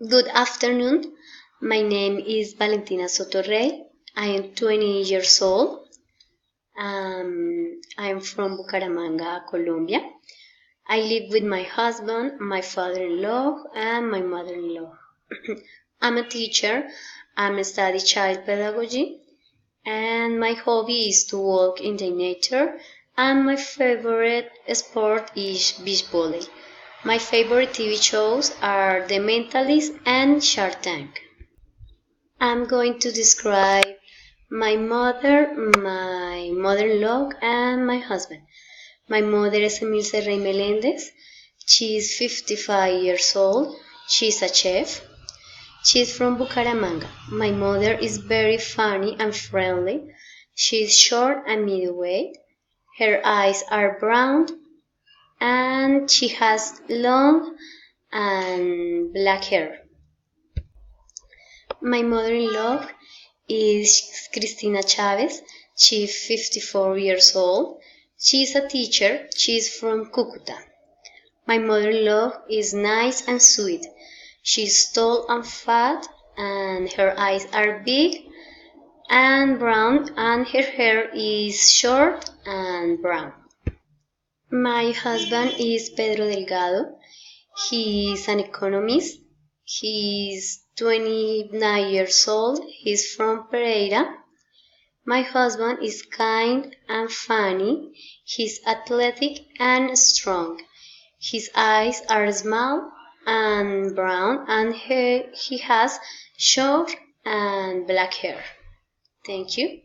Good afternoon. My name is Valentina Sotorrey. I am 20 years old. I am from Bucaramanga, Colombia. I live with my husband, my father-in-law, and my mother-in-law. I'm a teacher. I'm studying child pedagogy, and my hobby is to walk in the nature. And my favorite sport is beach volley. My favorite TV shows are The Mentalist and Shark Tank. I'm going to describe my mother, my mother-in-law, and my husband. My mother is Emilce Rey Melendez. She is 55 years old. She's a chef. She's from Bucaramanga. My mother is very funny and friendly. She's short and middleweight. Her eyes are brown and she has long and black hair. My mother-in-law is Cristina Chavez. She's 54 years old. She's a teacher. She's from Cucuta. My mother-in-law is nice and sweet. She's tall and fat, and her eyes are big and brown, and her hair is short and brown. My husband is Pedro Delgado. He is an economist. He's 29 years old. He's from Pereira. My husband is kind and funny. He's athletic and strong. His eyes are small and brown, and he has short and black hair. Thank you.